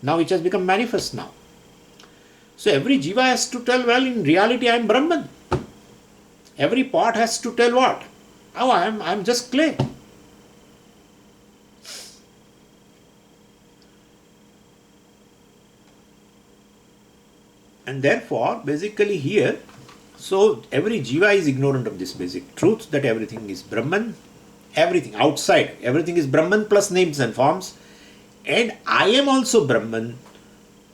Now which has become manifest now. So every jiva has to tell, well, in reality I am Brahman. Every pot has to tell what? Oh, I am just clay. And therefore, basically here, so every jiva is ignorant of this basic truth that everything is Brahman, everything outside, everything is Brahman plus names and forms, and I am also Brahman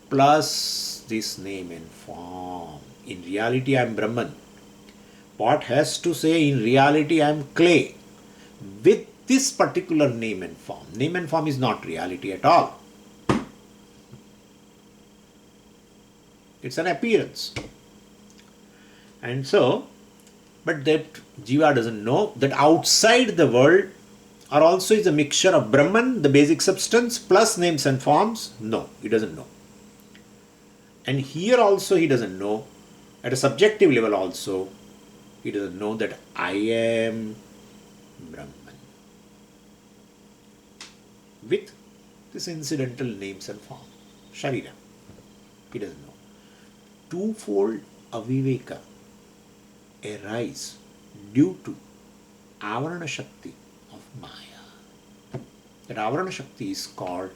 plus this name and form. In reality, I am Brahman. Pot has to say, in reality, I am clay with this particular name and form. Name and form is not reality at all. It's an appearance. And so, but that jiva doesn't know that outside the world are also is a mixture of Brahman, the basic substance, plus names and forms. No, he doesn't know. And here also he doesn't know, at a subjective level also, he doesn't know that I am Brahman. With this incidental names and forms, Sharira. He doesn't know. Twofold aviveka arise due to Avarana Shakti of Maya. That Avarana Shakti is called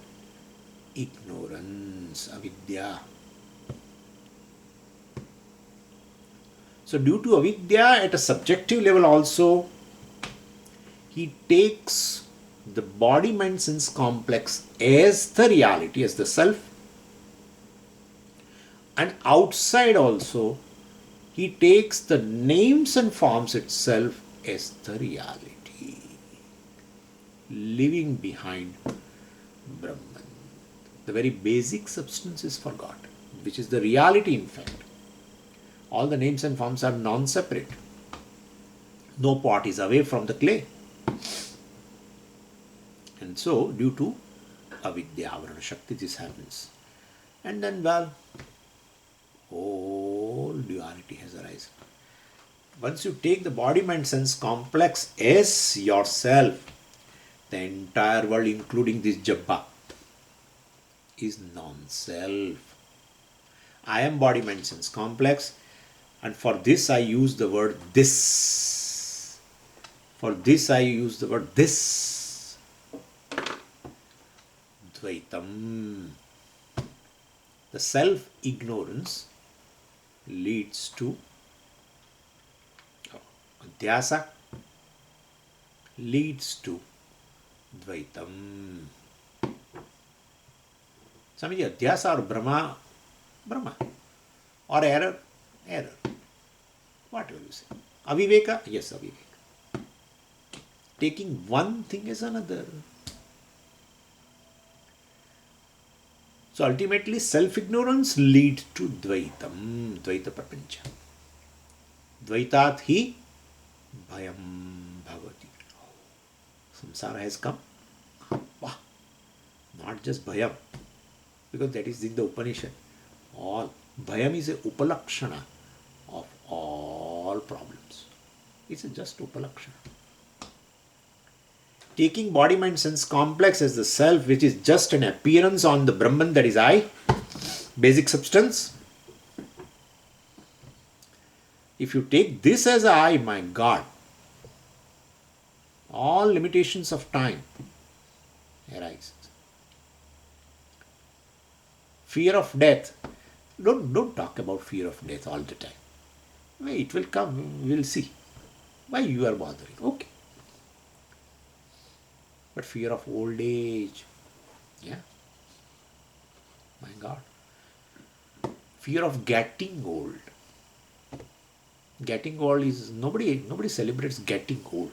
ignorance, avidya. So due to avidya, at a subjective level also, he takes the body mind sense complex as the reality, as the self, and outside also he takes the names and forms itself as the reality, leaving behind Brahman. The very basic substance is forgot, which is the reality in fact. All the names and forms are non-separate. No pot is away from the clay. And so, due to avidya, avarana shakti, this happens. And then, well, whole duality has arisen. Once you take the body mind sense complex as yourself, the entire world, including this jabba, is non-self. I am body mind sense complex, and for this I use the word this. For this I use the word this. Dvaitam. The self-ignorance leads to Drsya, leads to Dvaitam. Swamiji, Drsya or Brahma, Brahma. Or error, error. Whatever you say. Aviveka, yes, aviveka. Taking one thing as another. So ultimately, self-ignorance leads to Dvaitam, Dvaita Prapancha. Dvaitat hi bhayam bhavati. Samsara has come. Wow. Not just bhayam, because that is in the Upanishad. All bhayam is a upalakshana of all problems. It's a just upalakshana. Taking body mind sense complex as the self, which is just an appearance on the Brahman, that is I, basic substance. If you take this as I, my God, all limitations of time arise. Fear of death. Don't talk about fear of death all the time. It will come, we'll see. Why you are bothering? Okay. But fear of old age, yeah, my God. Fear of getting old. Getting old is, nobody celebrates getting old.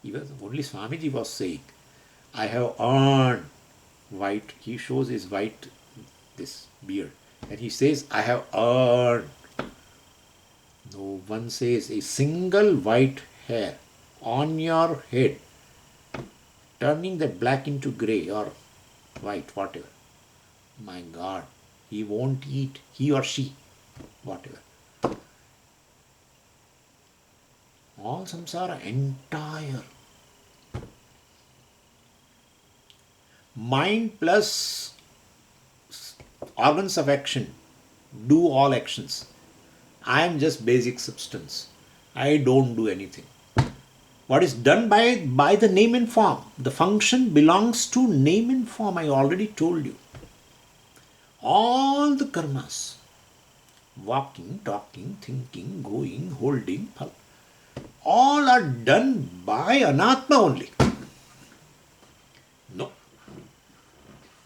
Even only Swamiji was saying, I have earned white, he shows his white, this beard, and he says, I have earned. No one says a single white hair on your head, turning that black into grey or white, whatever. My God, he won't eat, he or she, whatever. All samsara, entire. Mind plus organs of action do all actions. I am just basic substance. I don't do anything. What is done by the name and form? The function belongs to name and form, I already told you. All the karmas, walking, talking, thinking, going, holding, all are done by Anatma only. No.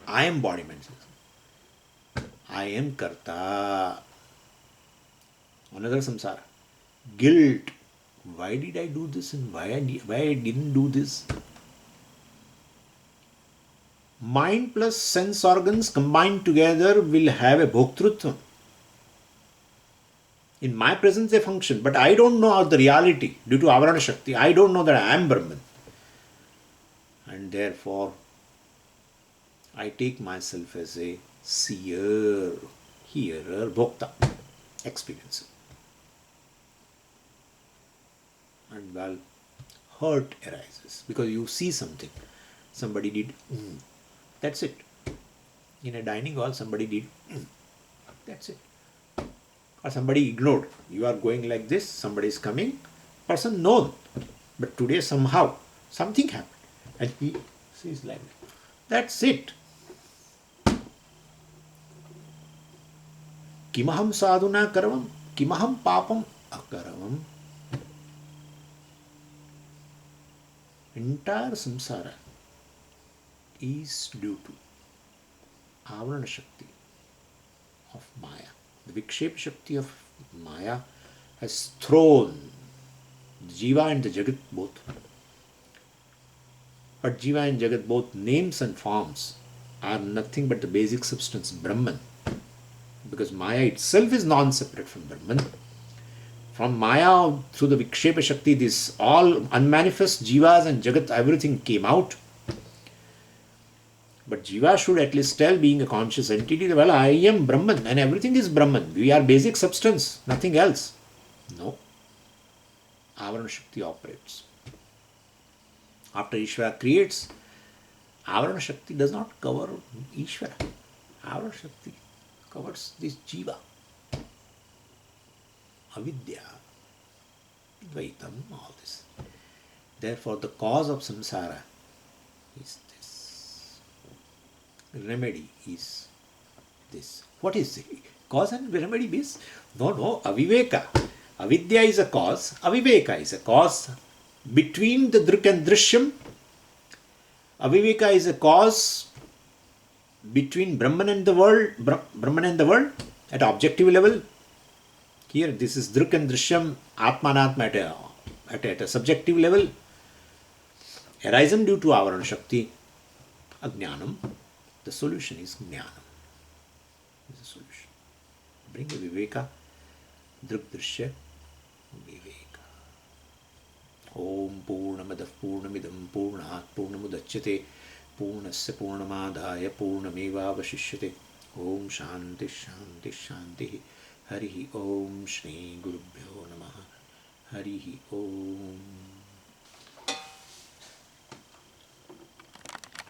I am body mind sense. I am karta. Another samsara. Guilt. Why did I do this and why I didn't do this? Mind plus sense organs combined together will have a bhoktrutva. In my presence they function, but I don't know the reality due to avarana shakti. I don't know that I am Brahman. And therefore, I take myself as a seer, hearer, bhokta, experiencer. And well, hurt arises because you see something. Somebody did, that's it. In a dining hall, somebody did, that's it. Or somebody ignored. You are going like this, somebody is coming, person known. But today somehow, something happened. And he sees like that. That's it. Kimaham sadhuna karavam, kimaham papam akaravam. Entire samsara is due to Avarana Shakti of Maya. The Vikshepa Shakti of Maya has thrown the Jiva and the Jagat both. But Jiva and Jagat, both names and forms, are nothing but the basic substance, Brahman. Because Maya itself is non-separate from Brahman. From Maya through the Vikshepa Shakti, this all unmanifest Jivas and Jagat, everything came out. But Jiva should at least tell, being a conscious entity, well, I am Brahman and everything is Brahman. We are basic substance, nothing else. No. Avarana Shakti operates. After Ishvara creates, Avarana Shakti does not cover Ishvara. Avarana Shakti covers this Jiva. Avidya, Dvaitam, all this. Therefore, the cause of samsara is this. Remedy is this. What is it? Cause and remedy is? No, aviveka. Avidya is a cause, aviveka is a cause. Between the drik and drishyam, aviveka is a cause between Brahman and the world, at objective level. Here, this is drik and drishyam, atmanatma at a subjective level. Arisen due to Avarana Shakti, ajnanam. The solution is jnanam. Is the solution. Bring a viveka, drik drishya, viveka. Om Purnamadav Purnamidam Purnat Purnamudachyate Purnasya Purnamadhaya Purnamevavashishyate. Om Shanti Shanti Shanti. Harihi Om Shri Gurubhyo Namaha. Harihi Om.